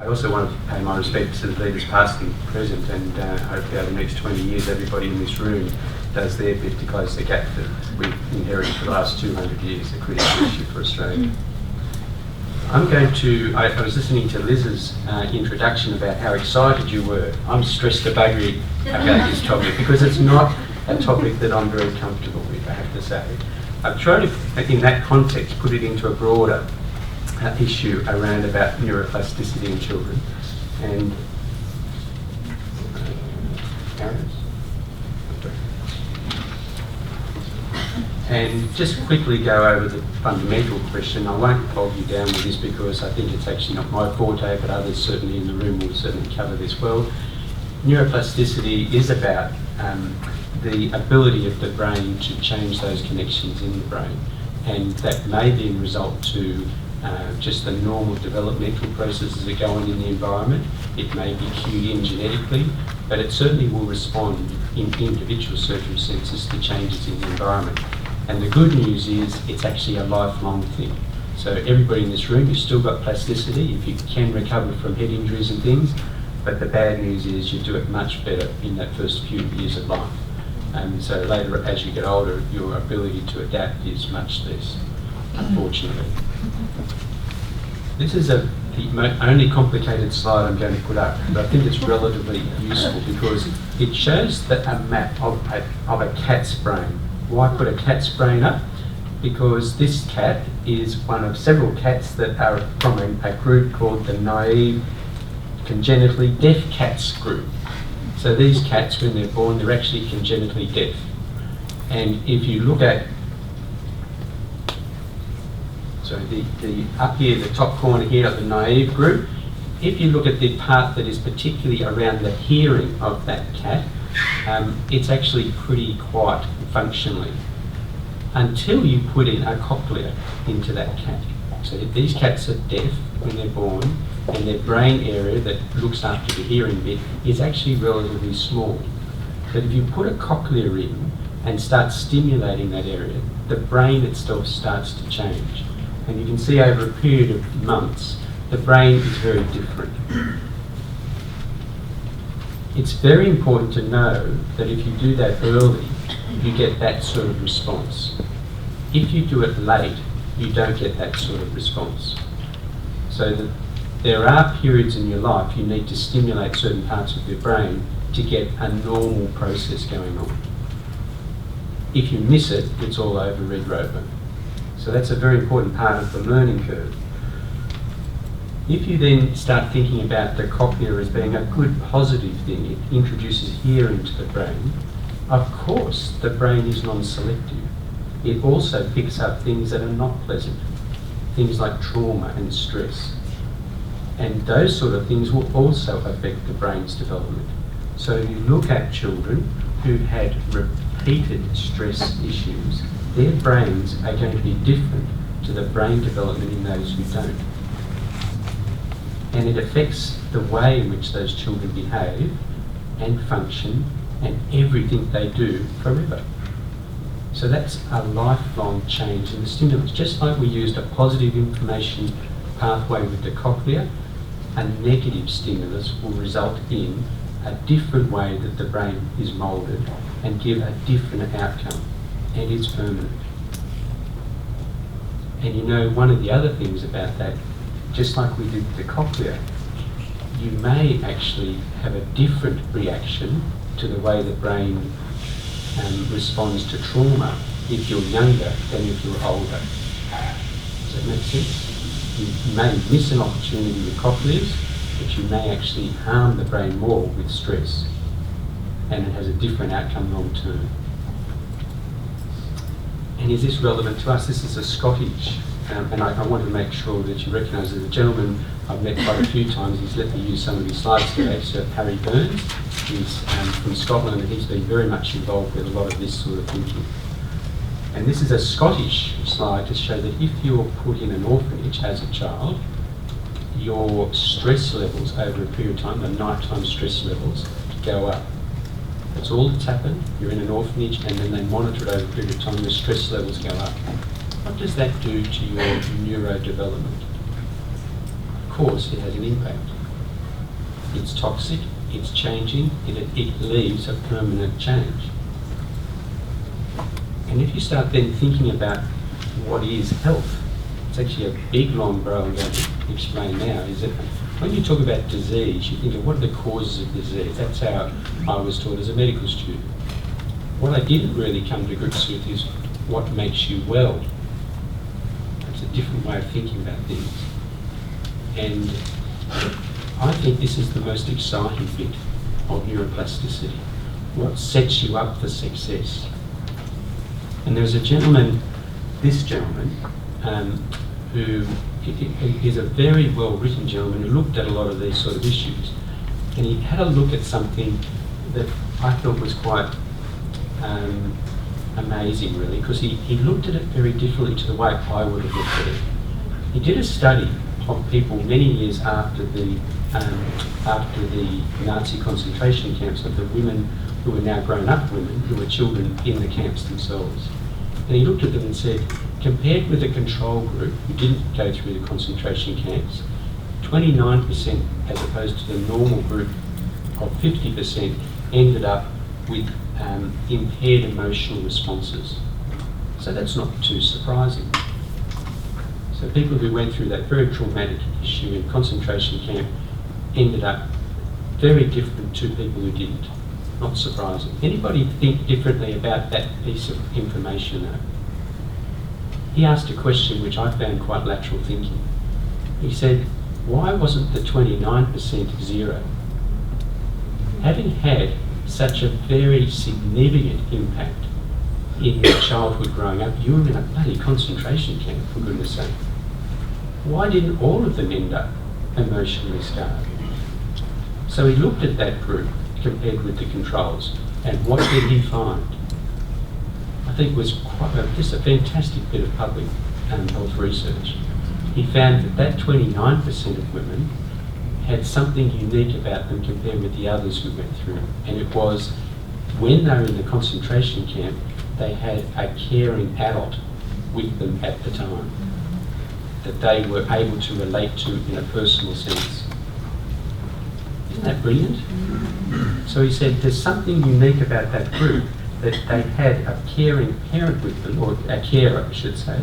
I also want to pay my respects to the leaders past and present, and hopefully over the next 20 years everybody in this room does their bit to close the gap that we've inherited for the last 200 years, a critical issue for Australia. I'm going to, I was listening to Liz's introduction about how excited you were. I'm stressed to buggery about this topic because it's not a topic that I'm very comfortable with, I have to say. I've tried to, in that context, put it into a broader issue around about neuroplasticity in children and just quickly go over the fundamental question. I won't bog you down with this because I think it's actually not my forte, but others certainly in the room will certainly cover this well. Neuroplasticity is about the ability of the brain to change those connections in the brain, and that may then result to just the normal developmental processes that go on in the environment. It may be cued in genetically, but it certainly will respond in individual circumstances to changes in the environment. And the good news is it's actually a lifelong thing. So everybody in this room, you've still got plasticity if you can recover from head injuries and things, but the bad news is you do it much better in that first few years of life. And so later, as you get older, your ability to adapt is much less, unfortunately. This is the only complicated slide I'm going to put up, but I think it's relatively useful because it shows a map of a cat's brain. Why put a cat's brain up? Because this cat is one of several cats that are from a group called the naive congenitally deaf cats group. So these cats, when they're born, they're actually congenitally deaf. And if you look at the up here, the top corner here of the naive group, if you look at the part that is particularly around the hearing of that cat, it's actually pretty quiet functionally until you put in a cochlea into that cat. So these cats are deaf when they're born, and their brain area that looks after the hearing bit is actually relatively small. But if you put a cochlea in and start stimulating that area, the brain itself starts to change. And you can see over a period of months, the brain is very different. It's very important to know that if you do that early, you get that sort of response. If you do it late, you don't get that sort of response. So there are periods in your life you need to stimulate certain parts of your brain to get a normal process going on. If you miss it, it's all over Red Rover. So that's a very important part of the learning curve. If you then start thinking about the cochlea as being a good positive thing, it introduces hearing to the brain, of course the brain is non-selective. It also picks up things that are not pleasant, things like trauma and stress. And those sort of things will also affect the brain's development. So you look at children who've had repeated stress issues, their brains are going to be different to the brain development in those who don't. And it affects the way in which those children behave and function and everything they do forever. So that's a lifelong change in the stimulus. Just like we used a positive information pathway with the cochlea, a negative stimulus will result in a different way that the brain is moulded and give a different outcome, and it's permanent. And you know, one of the other things about that, just like we did with the cochlea, you may actually have a different reaction to the way the brain responds to trauma if you're younger than if you're older. Does that make sense? You may miss an opportunity with cochleas, but you may actually harm the brain more with stress, and it has a different outcome long term. And is this relevant to us? This is a Scottish, and I want to make sure that you recognise that the gentleman I've met quite a few times, he's let me use some of his slides today, Sir Harry Burns. He's from Scotland, and he's been very much involved with a lot of this sort of thinking. And this is a Scottish slide to show that if you're put in an orphanage as a child, your stress levels over a period of time, the nighttime stress levels, go up. That's all that's happened. You're in an orphanage and then they monitor it over a period of time, the stress levels go up. What does that do to your neurodevelopment? Of course, it has an impact. it's toxic, it's changing, it leaves a permanent change. And if you start then thinking about what is health, it's actually a big, long row I'm going to explain now, is that when you talk about disease, you think of what are the causes of disease. That's how I was taught as a medical student. What I didn't really come to grips with is what makes you well. It's a different way of thinking about things. And I think this is the most exciting bit of neuroplasticity. What sets you up for success? And there's a gentleman, this gentleman, who is a very well-written gentleman who looked at a lot of these sort of issues. And he had a look at something that I thought was quite amazing, really, because he looked at it very differently to the way I would have looked at it. He did a study of people many years after the Nazi concentration camps, of the women who were now grown-up women, who were children in the camps themselves. And he looked at them and said, compared with the control group who didn't go through the concentration camps, 29% as opposed to the normal group of 50% ended up with impaired emotional responses. So that's not too surprising. So people who went through that very traumatic issue in concentration camp ended up very different to people who didn't. Not surprising. Anybody think differently about that piece of information though? He asked a question which I found quite lateral thinking. He said, why wasn't the 29% zero? Having had such a very significant impact in your childhood growing up, you were in a bloody concentration camp, for goodness sake. Why didn't all of them end up emotionally scarred? So he looked at that group compared with the controls, and what did he find? I think it was just a fantastic bit of public health research. He found that 29% of women had something unique about them compared with the others who went through. And it was, when they were in the concentration camp, they had a caring adult with them at the time that they were able to relate to in a personal sense. Isn't that brilliant? So he said there's something unique about that group, that they had a caring parent with them, or a carer I should say,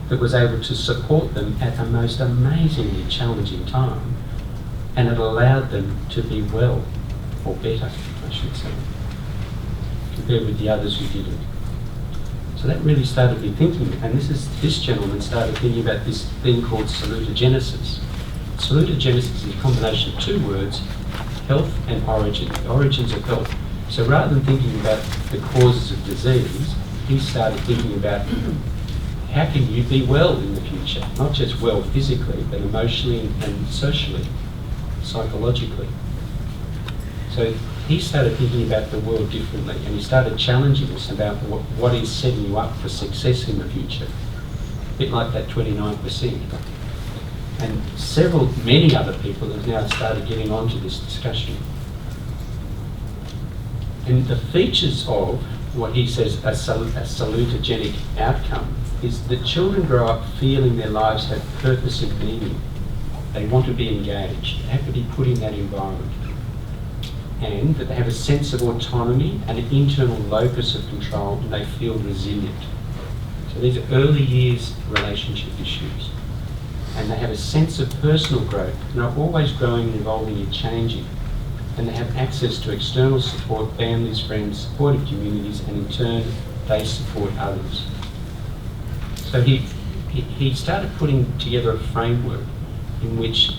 that was able to support them at a most amazingly challenging time, and it allowed them to be well, or better I should say, compared with the others who didn't. So that really started me thinking, and this gentleman started thinking about this thing called salutogenesis. Salutogenesis is a combination of two words, health and origin, the origins of health. So rather than thinking about the causes of disease, he started thinking about how can you be well in the future, not just well physically, but emotionally and socially, psychologically. So he started thinking about the world differently, and he started challenging us about what is setting you up for success in the future. A bit like that 29%. And many other people have now started getting onto this discussion. And the features of what he says a salutogenic outcome is that children grow up feeling their lives have purpose and meaning. They want to be engaged. They have to be put in that environment. And that they have a sense of autonomy and an internal locus of control, and they feel resilient. So these are early years relationship issues. And they have a sense of personal growth, and are always growing and evolving and changing. And they have access to external support, families, friends, supportive communities, and in turn, they support others. So he started putting together a framework in which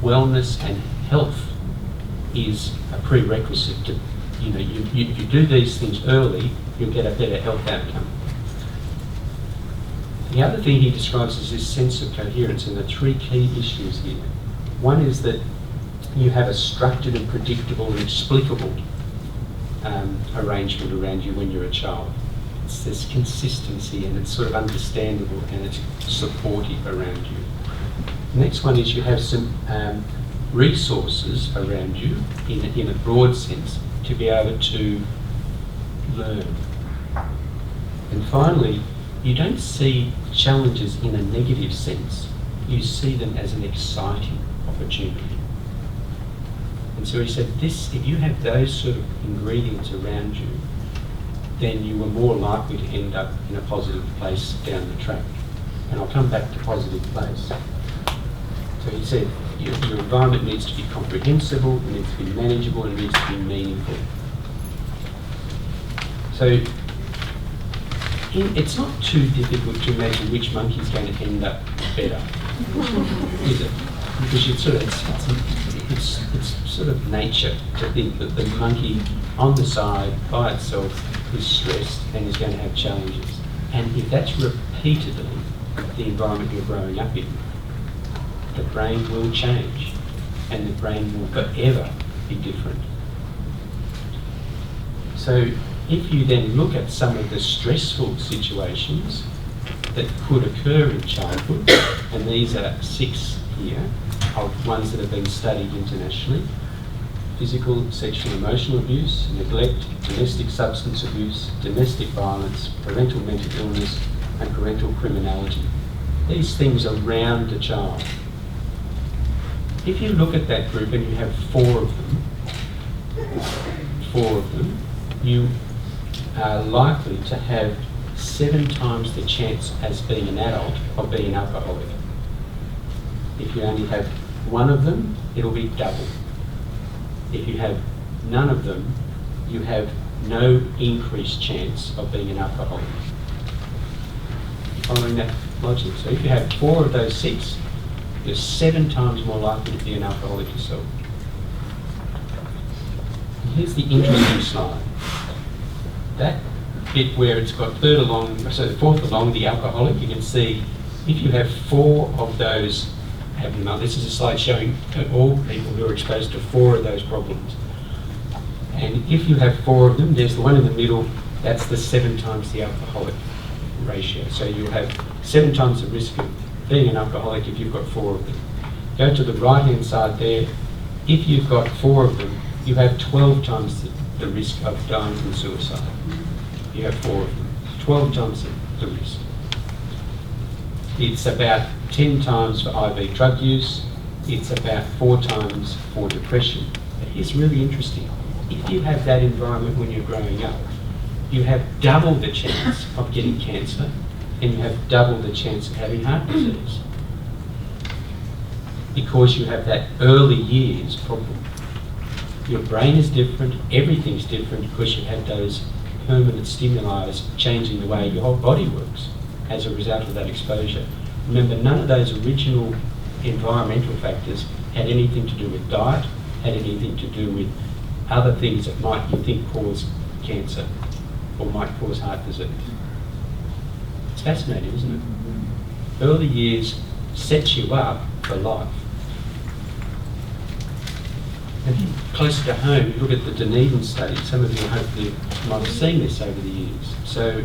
wellness and health is a prerequisite to, if you do these things early, you'll get a better health outcome. The other thing he describes is this sense of coherence, and the three key issues here. One is that you have a structured and predictable and explicable arrangement around you when you're a child. It's this consistency, and it's sort of understandable, and it's supportive around you. The next one is you have some resources around you in a broad sense to be able to learn. And finally, you don't see challenges in a negative sense. You see them as an exciting opportunity. And so he said, if you have those sort of ingredients around you, then you are more likely to end up in a positive place down the track. And I'll come back to positive place. So he said, your environment needs to be comprehensible, it needs to be manageable, it needs to be meaningful. So it's not too difficult to imagine which monkey's going to end up better, is it? Because it's sort of nature to think that the monkey on the side by itself is stressed and is going to have challenges. And if that's repeatedly the environment you're growing up in, the brain will change and the brain will forever be different. So if you then look at some of the stressful situations that could occur in childhood, and these are 6 here of ones that have been studied internationally: physical, sexual, emotional abuse, neglect, domestic substance abuse, domestic violence, parental mental illness, and parental criminality. These things around the child. If you look at that group and you have 4 of them, you are likely to have 7 times the chance as being an adult of being an alcoholic. If you only have 1 of them, it'll be double. If you have none of them, you have no increased chance of being an alcoholic. Following that logic? So if you have 4 of those 6, you're 7 times more likely to be an alcoholic yourself. And here's the interesting slide. That bit where it's got 4th along, the alcoholic, you can see if you have 4 of those abnormalities. This is a slide showing all people who are exposed to 4 of those problems. And if you have 4 of them, there's the one in the middle, that's the 7 times the alcoholic ratio. So you'll have 7 times the risk of being an alcoholic if you've got 4 of them. Go to the right-hand side there. If you've got 4 of them, you have 12 times the risk of dying from suicide. You have 4 of them. 12 times the risk. It's about 10 times for IV drug use. It's about 4 times for depression. But here's really interesting. If you have that environment when you're growing up, you have double the chance of getting cancer and you have double the chance of having heart disease. Because you have that early years problem. Your brain is different, everything's different because you had those permanent stimuli changing the way your whole body works as a result of that exposure. Remember, none of those original environmental factors had anything to do with diet, had anything to do with other things that might, you think, cause cancer or might cause heart disease. It's fascinating, isn't it? Early years sets you up for life. And closer to home, you look at the Dunedin study. Some of you hopefully might have seen this over the years. So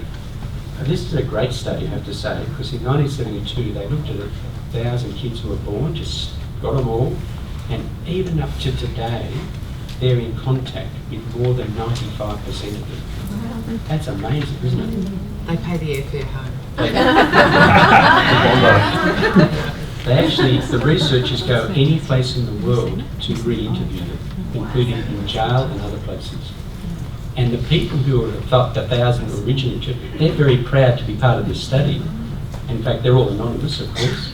this is a great study, I have to say, because in 1972 they looked at 1,000 kids who were born, just got them all, and even up to today, they're in contact with more than 95% of them. That's amazing, isn't it? They pay the airfare home. They actually, the researchers go any place in the world to re-interview them, including in jail and other places. And the people who are thought that 1,000 originally, they're very proud to be part of this study. In fact, they're all anonymous, of course,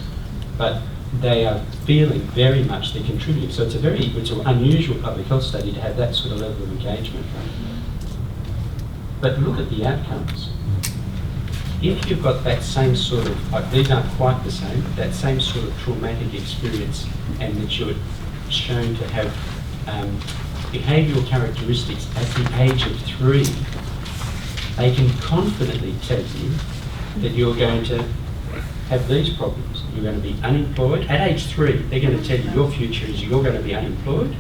but they are feeling very much they're contributing. So it's an unusual public health study to have that sort of level of engagement. But look at the outcomes. If you've got that same sort of, these aren't quite the same, but that same sort of traumatic experience and that you're shown to have behavioural characteristics at the age of 3, they can confidently tell you that you're going to have these problems. You're going to be unemployed. At age 3, they're going to tell you your future is you're going to be unemployed,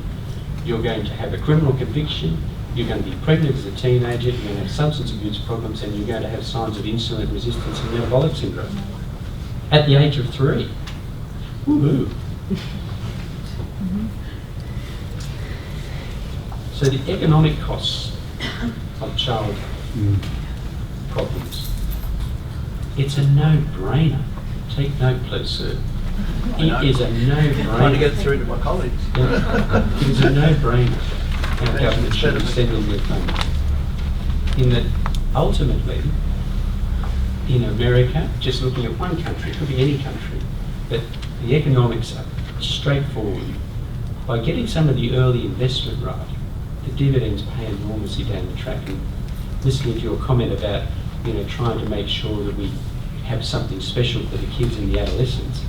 you're going to have a criminal conviction, you're going to be pregnant as a teenager, you're going to have substance abuse problems, and you're going to have signs of insulin resistance and metabolic syndrome. At the age of 3. Woohoo! So the economic costs of child problems, it's a no-brainer. Take note, please, sir. It is a no-brainer. Trying to get through to my colleagues. Yeah. It is a no-brainer how government should be spending their funds. In that, ultimately, in America, just looking at one country, it could be any country, but the economics are straightforward. By getting some of the early investment right, the dividends pay enormously down the track. And listening to your comment about, trying to make sure that we have something special for the kids and the adolescents,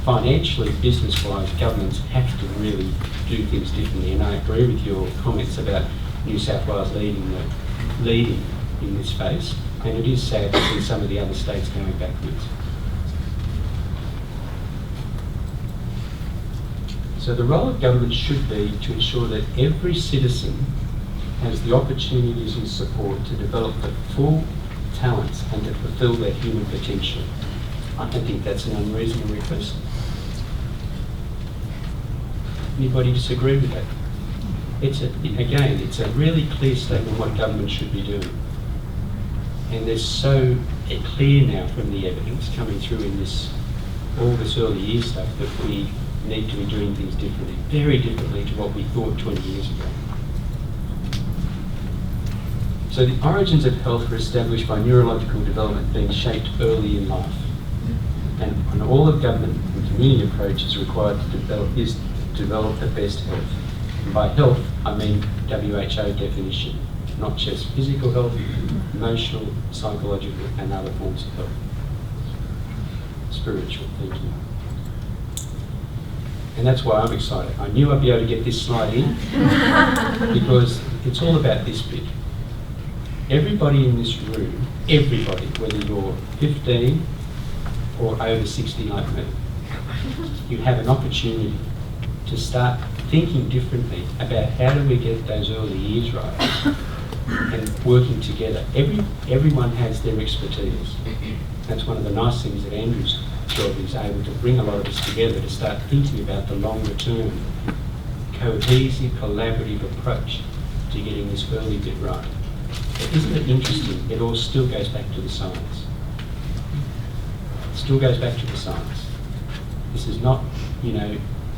financially, business-wise, governments have to really do things differently. And I agree with your comments about New South Wales leading in this space. And it is sad to see some of the other states going backwards. So the role of government should be to ensure that every citizen has the opportunities and support to develop the full talents and to fulfil their human potential. I don't think that's an unreasonable request. Anybody disagree with that? It's a really clear statement of what government should be doing. And there's so clear now from the evidence coming through in all this early years stuff that we need to be doing things differently, very differently to what we thought 20 years ago. So the origins of health were established by neurological development being shaped early in life. And all of government and community approach is required to develop the best health. And by health, I mean WHO definition, not just physical health, emotional, psychological, and other forms of health. Spiritual thinking. And that's why I'm excited. I knew I'd be able to get this slide in because it's all about this bit. Everybody in this room, everybody, whether you're 15 or over 60 like me, you have an opportunity to start thinking differently about how do we get those early years right and working together. Everyone has their expertise. That's one of the nice things that Andrew's job is able to bring a lot of us together to start thinking about the longer term, cohesive, collaborative approach to getting this early bit right. But isn't it interesting? It all still goes back to the science. It still goes back to the science. This is not,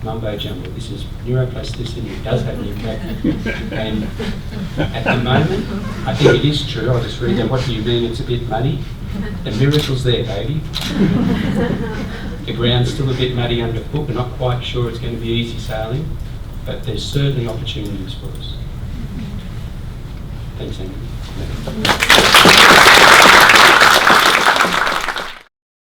mumbo jumbo. This is neuroplasticity. It does have an impact. And at the moment, I think it is true. I'll just read that. What do you mean it's a bit muddy? The miracle's there, baby. The ground's still a bit muddy underfoot. We're not quite sure it's going to be easy sailing, but there's certainly opportunities for us. Thanks, Andrew.